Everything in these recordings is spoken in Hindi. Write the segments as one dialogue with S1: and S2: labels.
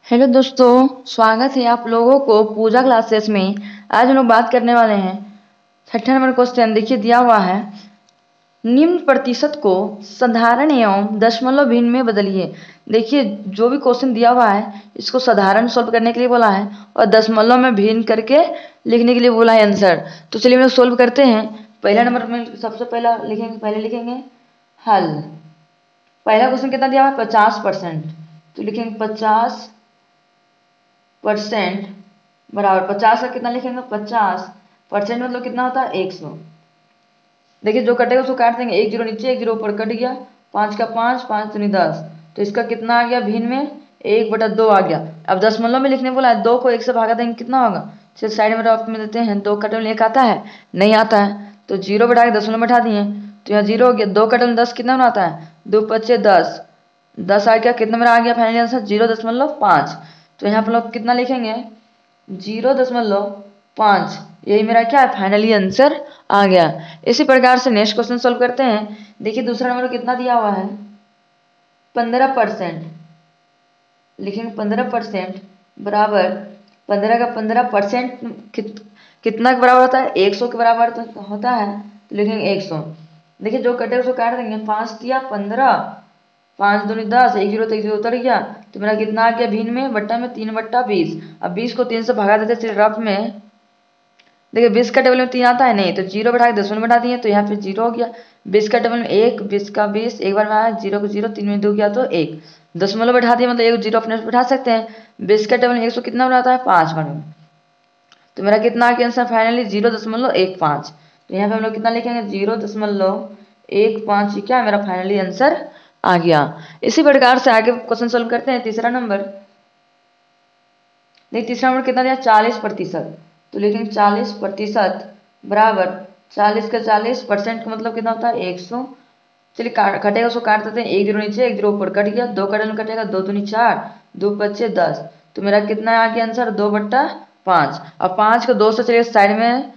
S1: हेलो दोस्तों, स्वागत है आप लोगों को पूजा क्लासेस में। आज हम लोग बात करने वाले हैं 6 नंबर क्वेश्चन। देखिए दिया हुआ है, निम्न प्रतिशत को साधारण एवं दशमलव भिन्न में बदलिए। देखिए जो भी क्वेश्चन दिया हुआ है इसको साधारण सॉल्व करने के लिए बोला है और दशमलव में भिन्न करके लिखने के लिए बोला है आंसर। तो चलिए हम लोग सोल्व करते हैं। पहला नंबर में सबसे पहले लिखेंगे हल। पहला क्वेश्चन कितना दिया हुआ है? 50%। तो लिखेंगे 50% बराबर 50 का कितना लिखेंगे? 50% मतलब कितना होता है? 100। देखिए जो कटेगा उसको काट देंगे, 1 जीरो नीचे 1 जीरो ऊपर कट गया। 5 का 5, 5 दूनी 10। तो इसका कितना आ गया भिन्न में? 1/2 आ गया। अब दशमलव में लिखने बोला है, 2 को 1 से भागा देंगे कितना होगा? चलिए साइड में रफ में देते हैं। 2 कटे में 1 आता है? नहीं आता है। तो 0 बैठा के दशमलव बैठा दिए तो यहाँ 0 हो गया। 2 कटे में 10 कितना बनाता है? 2 पच्चे 10। 10 आ गया। कितना मेरा आ गया फाइनली आंसर? 0.5। तो यहाँ पर लोग कितना लिखेंगे? 0.5। यही मेरा क्या है? फाइनली आंसर आ गया। इसी प्रकार से नेक्स्ट क्वेश्चन सोल्व करते हैं। देखिए दूसरा नंबर कितना दिया हुआ है? 15%। लिखेंगे 15% बराबर 15 का 15% कितना के बराबर होता है? 100 के बराबर तो होता है। तो लिखेंगे 100। देखिए जो कटे उसको काट देंगे। 5 दिया 15, 5 दूनी 10, 1 जीरो तो 1 जीरो उतर गया। तो मेरा कितना आ गया भिन्न में? बट्टा में 3/20। अब 20 को 3 से भगा देते चलिए रफ में। देखिए 20 का टेबल में 3 आता है? नहीं। तो 0 बैठा के 10 में बैठा दिए तो यहाँ पे 0 हो गया। 20 का टेबल में 1, 20 का 20 एक बार में आया। 0 को 0, 3 में 2 गया तो 1। दशमलव बैठा दिया मतलब 1 0 अपने से बैठा सकते हैं। 20 का टेबल में 100 कितना बनाता है? 5 बार में। तो मेरा कितना आ गया आंसर फाइनली? 0.15। तो यहाँ पे हम लोग कितना लिखेंगे? 0.15। क्या मेरा फाइनली आंसर आ गया। इसी प्रकार से आगे क्वेश्चन सोल्व करते हैं। तीसरा नंबर, देखिए तीसरा नंबर कितना दिया? 40%। तो लिखेंगे 40% बराबर 40 का 40% का मतलब कितना होता है? 100। चलिए कटेगा उसको काट देते हैं। 1 जीरो नीचे 1 जीरो ऊपर कट गया। 2 कटे में कटेगा, 2 दूनी 4, 2 पच्चे 10। तो मेरा कितना आ गया आंसर? 2/5। अब 5 को 2 से चलिए साइड में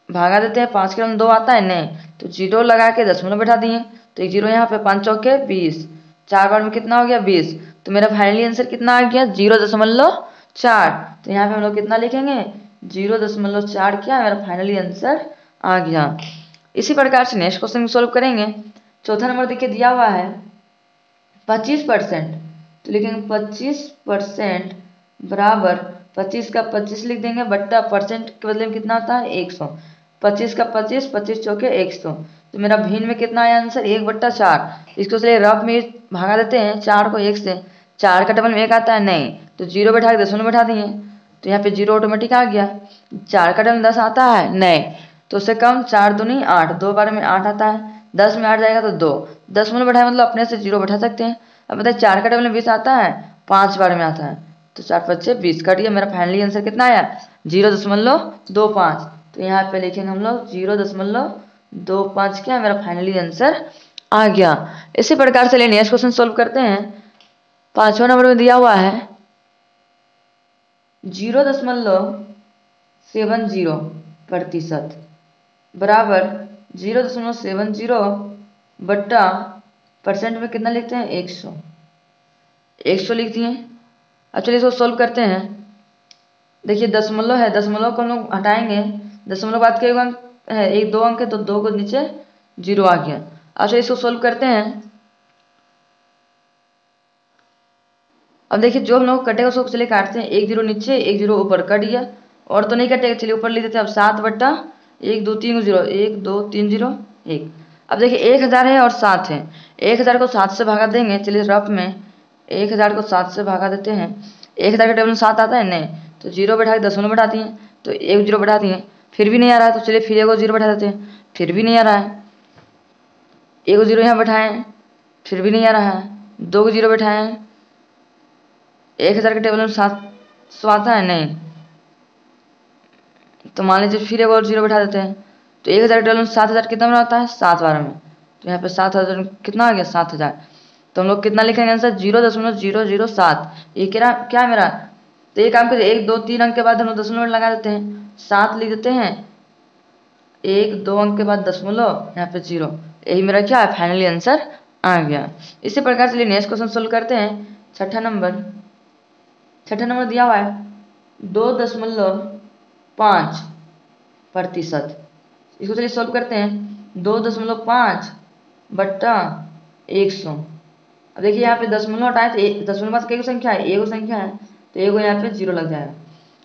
S1: भागा देते हैं। 5 के अंदर 2 आता है? नहीं। तो 0 लगा के दशमलव बैठा दिए तो 1 जीरो यहाँ पे 5 चौके 20। 4 बार में कितना हो गया? 20। तो मेरा फाइनली आंसर कितना आ गया? 0.4। तो यहाँ पे हम लोग कितना लिखेंगे? 0.4। क्या मेरा फाइनली आंसर आ गया। इसी प्रकार से नेक्स्ट क्वेश्चन सोल्व करेंगे। चौथा नंबर देखिए दिया हुआ है 25%। तो लिखेंगे 25% बराबर 25 का 25 लिख देंगे बट्टा परसेंट के बदले में कितना आता है? 100। 25 का 25, 25 चौके 100। तो मेरा भिन्न में कितना आया आंसर? 1/4। इसको चलिए रफ में भागा देते हैं 4 को 1 से। 4 का टेबल में 1 आता है? नहीं। तो 0 बैठा के दशमलव बैठा दिए तो यहाँ पे 0 ऑटोमेटिक आ गया। 4 का टेबल में 10 आता है? नहीं। तो उससे कम 4 दूनी 8, 2 बार में 8 आता है। 10 में 8 जाएगा तो 2। दशमलव बैठाए मतलब अपने से 0 बैठा सकते हैं। अब बताइए 4 का टेबल में 20 आता है? 5 बार में आता है। तो 4 पच्चे 20 कट गया। मेरा फाइनली आंसर कितना आया? 0.25। तो यहाँ पे लिखेंगे हम लोग 0.25। क्या मेरा फाइनली आंसर आ गया। इसी प्रकार से नेक्स्ट क्वेश्चन सोल्व करते हैं। 5वां नंबर में दिया हुआ है 0.70% बराबर 0.70 बट्टा परसेंट में कितना लिखते हैं? 100। 100 लिख दिए। अब चलिए इसको सोल्व करते हैं। देखिए दशमलव है, दशमलव को हम लोग हटाएंगे। दशमलव बाद के अंक है, 1 2 अंक है तो 2 को नीचे 0 आ गया। अब चलिए इसको सोल्व करते हैं। अब देखिए जो हम लोग कटेगा उसको चलिए काटते हैं। 1 जीरो नीचे 1 जीरो ऊपर कट गया। और तो नहीं कटेगा, चलिए ऊपर लिख देते हैं। अब 7/1 2 3 0, 1 2 3 0 1। अब देखिए 1000 है और 7 है। 1000 को 7 से भागा देंगे। चलिए रफ में 1000 को 7 से भागा देते हैं। 1000 के टेबल में 7 आता है? नहीं। तो 0 बैठा के दशमलव बैठा दिए तो 1 जीरो बैठा दिए। फिर भी नहीं आ रहा है तो चलिए फिर 1 0 बैठा देते हैं। फिर भी नहीं आ रहा है। 1 0 यहाँ बैठाएं, फिर भी नहीं आ रहा है। 2 0 बैठाएं। 1000 के टेबल में 700 आता है? नहीं। तो मान लीजिए फिर 1 और 0 बैठा देते हैं। तो 1000 के टेबल में 7000 कितना बनाता है? 7 बार में। तो यहाँ पे 7000 कितना आ गया? 7000। तो हम लोग कितना लिखेंगे आंसर? 0.007। ये क्या मेरा? तो ये काम करिए, 1 2 3 अंक के बाद हम लोग दशमलव लगा देते हैं। 7 लिख देते हैं। 1 2 अंक के बाद दशमलव, यहाँ पे 0। यही मेरा क्या है? फाइनली आंसर आ गया। इसी प्रकार से नेक्स्ट क्वेश्चन सोल्व करते हैं। छठा नंबर छठा नंबर दिया हुआ है 2.5%। इसको चलिए सॉल्व करते हैं। 2.5 बट्टा 100। अब देखिए यहाँ पे दशमलव हटाए तो दशमलव बाद कई संख्या है, एक संख्या है, तो एक यहाँ पे 0 लग जाएगा।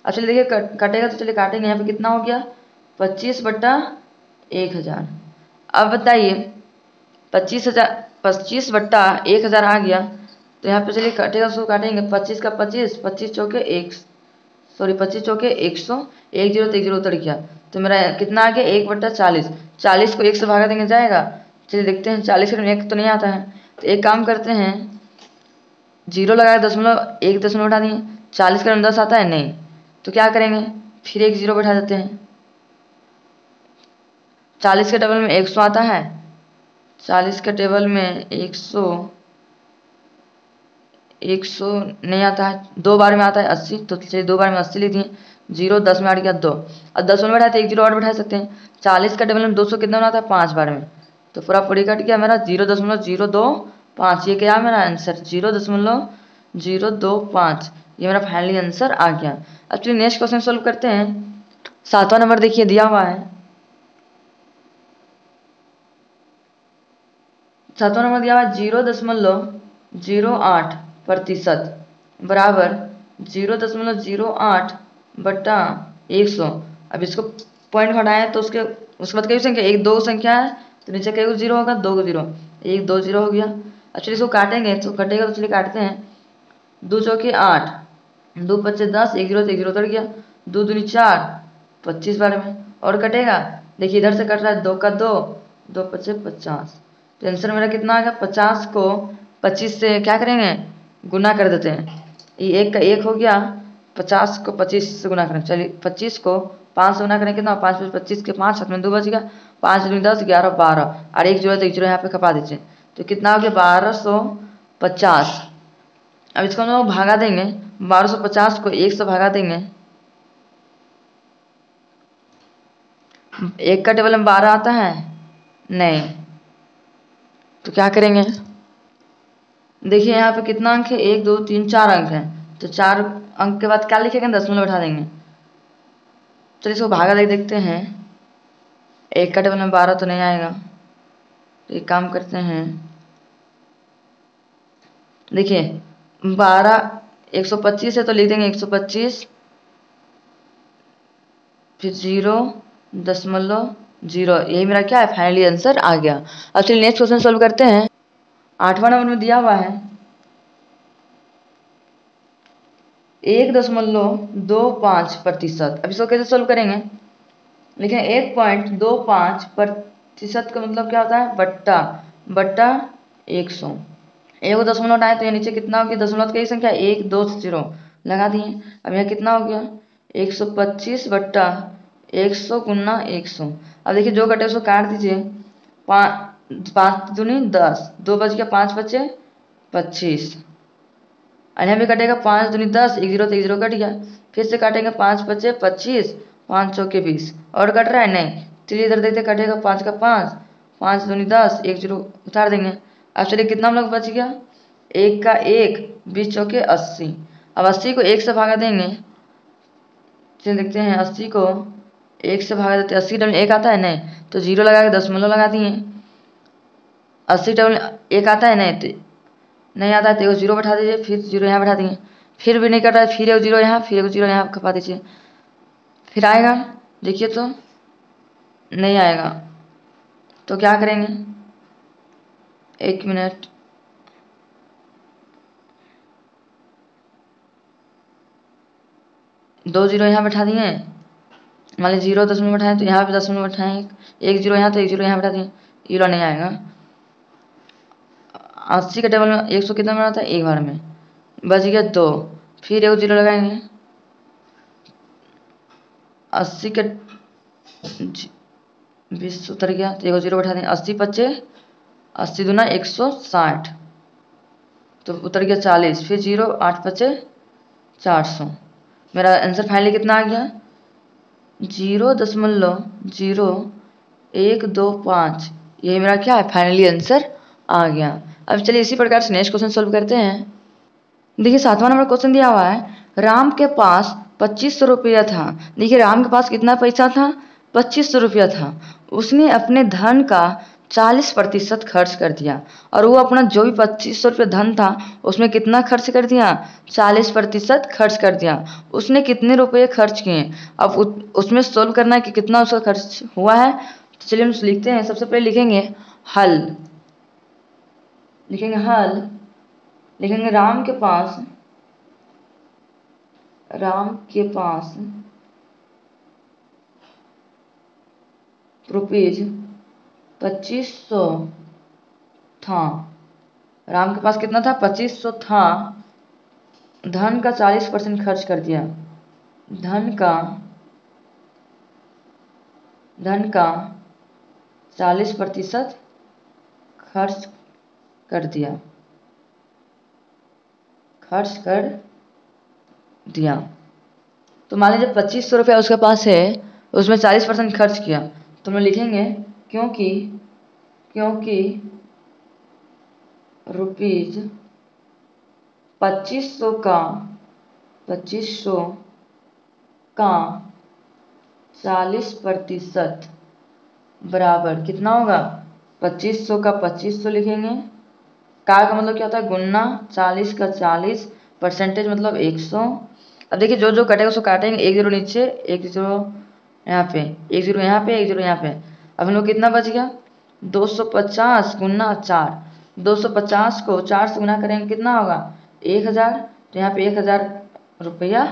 S1: अब चलिए देखिए कटेगा, तो चलिए काटेंगे। यहाँ पे कितना हो गया 25 बट्टा 1000। अब बताइए 25 बट्टा 1000 आ गया, तो यहाँ पे चलिए कटेगा, उसको काटेंगे। 25 का 25, 25 चौके 25 चौके 100, 1 0 तो 1 0 उतर गया, तो मेरा कितना आ गया 1/40। 40 को 1 से भागा देंगे जाएगा। चलिए देखते हैं, 40 का 1 तो नहीं आता है, तो एक काम करते हैं, 0 लगाया, दशमलव 1 दशमलव उठा दिए। 40 का 10 आता है नहीं, तो क्या करेंगे, फिर एक 0 बैठा देते हैं। 40 के टेबल में 100 आता है, 40 के टेबल में 100 नहीं आता है, 2 बार में आता है 80, तो चलिए 2 बार में 80 लिख दिए। 0 10 में 8 गया 2, अब 10 में बैठा तो 1 0 और बैठा सकते हैं। 40 का टेबल में 200 कितना बनाता है 5 बार में, तो पूरा पूरी कट गया मेरा 0.025। ये क्या मेरा आंसर 0.025, ये मेरा फाइनली आंसर आ गया। अब चलिए नेक्स्ट क्वेश्चन सोल्व करते हैं। 7वां नंबर देखिए दिया हुआ है। 7वां नंबर दिया हुआ है 0.08% बराबर 0.08 बट्टा 100। अब इसको पॉइंट हटाएं तो उसके बाद कई संख्या, 1 2 संख्या है, तो नीचे कई को 0 होगा, 2 को 0, 1 2 0 हो गया। एक्चुअली इसको काटेंगे, तो कटेगा, तो चलिए काटते हैं। 2 चौके 8, 2 5 10, 1 0 तो 1 0 उतर गया। 2 दूनी 4, 25 बार में, और कटेगा। देखिए इधर से कट रहा है, 2 का 2, 2 5 50। तो आंसर मेरा कितना आ गया, 50 को 25 से क्या करेंगे, गुना कर देते हैं। ये 1 का 1 हो गया, 50 को 25 से गुना करें। चलिए 25 को 5 से गुना करें, कितना 5 25 के 5, 7 में 2 बच गया, 5 दूनी 10, 11 12, और 1 0 तो 1 0 यहाँ पे खपा दीजिए, तो कितना हो गया 1250। अब इसको हम लोग भागा देंगे, 1250 को 1 से भागा देंगे। 1 का टेबल में 12 आता है नहीं, तो क्या करेंगे, देखिए यहाँ पे कितना अंक है, 1 2 3 4 अंक है, तो 4 अंक के बाद क्या लिखेंगे, दशमलव बैठा देंगे। चलिए इसको भागा देखते हैं। 1 का टेबल में 12 तो नहीं आएगा, तो एक काम करते हैं, देखिए 12 125 है, तो लिख देंगे 125, फिर 0.0, यही मेरा क्या है फाइनली आंसर आ गया। अब चलिए नेक्स्ट क्वेश्चन सोल्व करते हैं। 8वां नंबर में दिया हुआ है 1.25%। अब इसको कैसे सोल्व करेंगे, लेकिन 1.25% का मतलब क्या होता है, बट्टा 100। 1 को दशमलव हटाए तो ये नीचे कितना हो गया, दशमलव की संख्या 1 2 0 लगा दिए। अब यह कितना हो गया 125 बट्टा 100 गुना 100। अब देखिए जो कटे उसको काट दीजिए। 5 दूनी 10, 2 बच गया, 5 बचे 25, और यहाँ भी कटेगा 5 दूनी 10, 1 0 तो 1 0 कट गया। फिर से काटेंगे, 5 बचे 25, 5 चौके 20, और कट रहा है नहीं, चलिए इधर देखते कटेगा, 5 का 5, 5 दूनी 10, 1 0 उतार देंगे। अब चलिए कितना हम लोग बच गया, 1 का 1, 20 चौके 80। अब 80 को 1 से भागा देंगे। चलिए देखते हैं, 80 को 1 से भागा देते हैं। 80 टेबल 1 आता है नहीं, तो 0 लगा के दशमलव लगा दिए। 80 टेबल 1 आता है नहीं आता है, तो 1 0 बैठा दीजिए, फिर 0 यहाँ बैठा दिए, फिर भी नहीं कट रहा है, फिर 1 0 यहाँ, फिर 1 0 यहाँ खपा दीजिए, फिर आएगा। देखिए तो नहीं आएगा, तो क्या करेंगे, 1 मिनट, दो 0 यहाँ बैठा दिए, मान लीजिए 0 दशमलव बैठाएं, तो यहाँ पे दशमलव बैठाएं, 1 0 यहाँ, तो 1 0 यहाँ बैठा दिए, 0 नहीं आएगा। 80 के टेबल में 100 कितना बनाता है, एक बार में बच गया 2, फिर 1 0 लगाएंगे। 80 के 20 उतर गया, तो 1 0 बैठा देंगे। 80 25, 80 दूना 160, तो उतर गया 40, फिर 0 8 25 400। मेरा आंसर फाइनली कितना आ गया, 0.0125। यही मेरा क्या है फाइनली आंसर आ गया। अब चलिए इसी प्रकार से नेक्स्ट क्वेश्चन सोल्व करते हैं। देखिए 7वां नंबर क्वेश्चन दिया हुआ है राम के पास 2500 रुपया था। देखिए राम के पास कितना पैसा था, 2500 रुपया था। उसने अपने धन का 40% खर्च कर दिया, और वो अपना जो भी 2500 रुपया धन था उसमें कितना खर्च कर दिया, 40% खर्च कर दिया। उसने कितने रुपये खर्च किए, अब उसमें सोल्व करना है कि कितना उसका खर्च हुआ है। तो चलिए हम लिखते हैं। सबसे पहले लिखेंगे हल, लिखेंगे राम के पास रुपीज 2500 था। राम के पास कितना था, 2500 था। धन का 40% खर्च कर दिया। धन का 40% खर्च कर दिया। तो मान लीजिए 2500 रुपया उसके पास है, उसमें 40% खर्च किया, तो हम लिखेंगे क्योंकि रुपीज 2500 का 40% बराबर कितना होगा, 2500 का 2500 लिखेंगे। का मतलब क्या होता है, गुन्ना। 40 का 40, परसेंटेज मतलब 100। अब देखिए जो जो कटेगा उसको काटेंगे, 1 0 नीचे, 1 0 यहाँ पे, 1 0 यहाँ पे, 1 0 यहाँ पे। अब हम लोग कितना बच गया, 250 गुन्ना 4। 250 को 4 से गुना करेंगे कितना होगा, 1000। तो यहाँ पे 1000 रुपया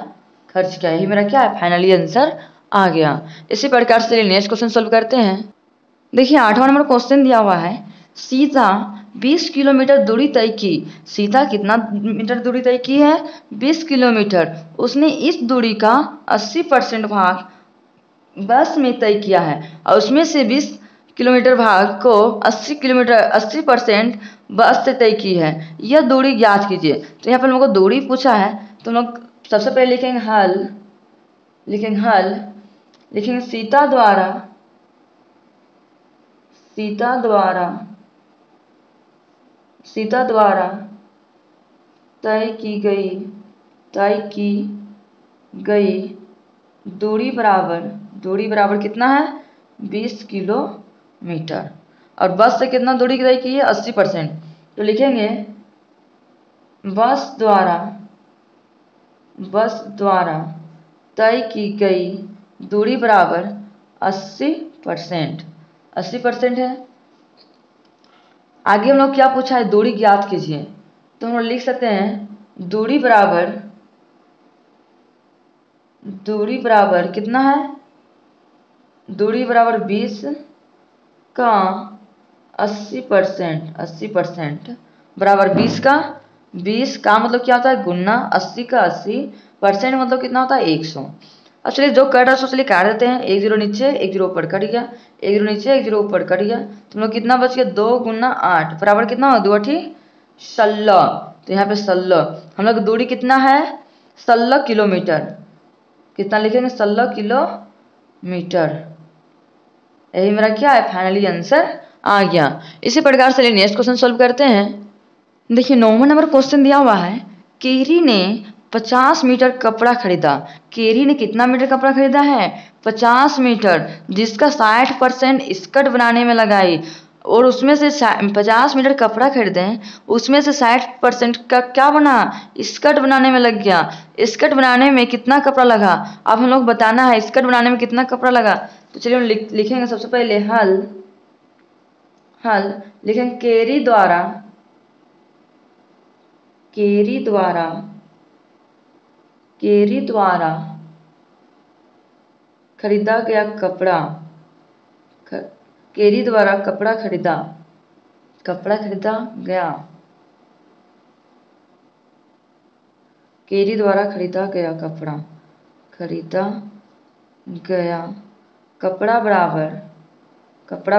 S1: खर्च किया। यही मेरा क्या है, फाइनली आंसर आ गया। इसी प्रकार से नेक्स्ट क्वेश्चन सोल्व करते हैं। देखिए 8वां नंबर क्वेश्चन दिया हुआ है, सीता 20 किलोमीटर दूरी तय की। सीता कितना मीटर दूरी तय की है, 20 किलोमीटर। उसने इस दूरी का 80% भाग बस में तय किया है, और उसमें से 20 किलोमीटर भाग को 80% बस से तय की है। यह दूरी ज्ञात कीजिए। तो यहाँ पर हम लोग को दूरी पूछा है, तो हम लोग सबसे पहले लिखेंगे लिखेंगे सीता द्वारा तय की गई दूरी बराबर कितना है, 20 किलोमीटर। और बस से कितना दूरी तय की है, 80%। तो लिखेंगे बस द्वारा तय की गई दूरी बराबर 80%। 80% है। आगे हम लोग क्या पूछा है, दूरी ज्ञात कीजिए। तो हम लोग लिख सकते हैं दूरी बराबर कितना है, दूरी बराबर 20 का 80% बराबर 20 का मतलब क्या होता है, गुन्ना। 80 का 80% मतलब कितना होता है, 100। अब चलिए जो कट रहा है चलिए काट देते हैं। 1 0 नीचे, 1 0 ऊपर कट गया, 1 0 नीचे, 1 0 ऊपर कट गया। तो हम लोग कितना बच गया, 2 गुना 8 बराबर कितना होगा, 2 8 16। तो यहाँ पे 16, हम लोग दूरी कितना है, 16 किलोमीटर। कितना लिखेंगे, 16 किलोमीटर। यही मेरा क्या है, फाइनली आंसर आ गया। इसी प्रकार से नेक्स्ट क्वेश्चन सोल्व करते हैं। देखिए 9वां नंबर क्वेश्चन दिया हुआ है, केरी ने 50 मीटर कपड़ा खरीदा। केरी ने कितना मीटर कपड़ा खरीदा है, 50 मीटर, जिसका 60% स्कर्ट बनाने में लगाई। और उसमें से 50 मीटर कपड़ा खरीदे, उसमें से 60% का क्या बना, स्कर्ट बनाने में लग गया। स्कर्ट बनाने में कितना कपड़ा लगा, अब हम लोग बताना है स्कर्ट बनाने में कितना कपड़ा लगा। तो चलिए हम लिखेंगे सबसे पहले हल लिखेंगे केरी द्वारा खरीदा गया कपड़ा, केरी द्वारा कपड़ा खरीदा गया, केरी द्वारा खरीदा गया कपड़ा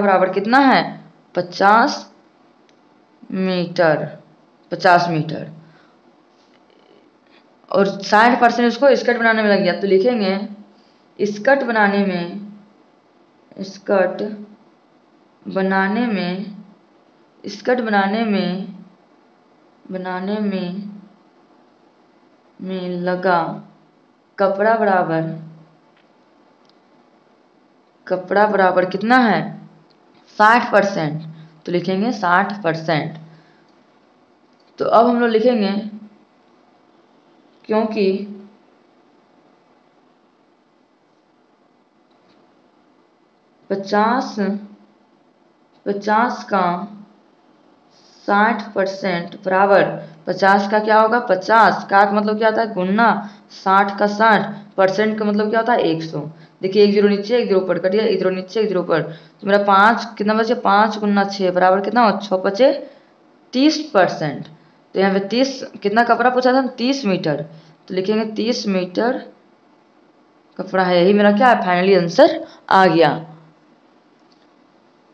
S1: बराबर कितना है, 50 मीटर। और 60% उसको स्कर्ट बनाने में लग गया। तो लिखेंगे स्कर्ट बनाने में लगा कपड़ा बराबर कितना है 60%, तो लिखेंगे 60%। तो अब हम लोग लिखेंगे क्योंकि 50 का 60% बराबर 50 का क्या होगा 50 का मतलब क्या होता है गुना 60 का 60% का मतलब क्या होता है 100। देखिए 1 0 नीचे 1 0 ऊपर कट गया 1 0 नीचे 1 0 ऊपर तो मेरा 5 कितना बचे 5 गुना 6 बराबर कितना हो 6 बचे 30%। तो यहाँ पे 30 कितना कपड़ा पूछा था 30 मीटर तो लिखेंगे 30 मीटर कपड़ा है। यही मेरा क्या है फाइनली आंसर आ गया।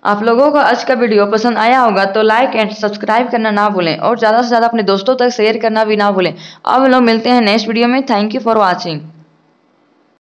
S1: आप लोगों को आज का वीडियो पसंद आया होगा तो लाइक एंड सब्सक्राइब करना ना भूलें और ज़्यादा से ज़्यादा अपने दोस्तों तक शेयर करना भी ना भूलें। अब हम लोग मिलते हैं नेक्स्ट वीडियो में। Thank you for watching.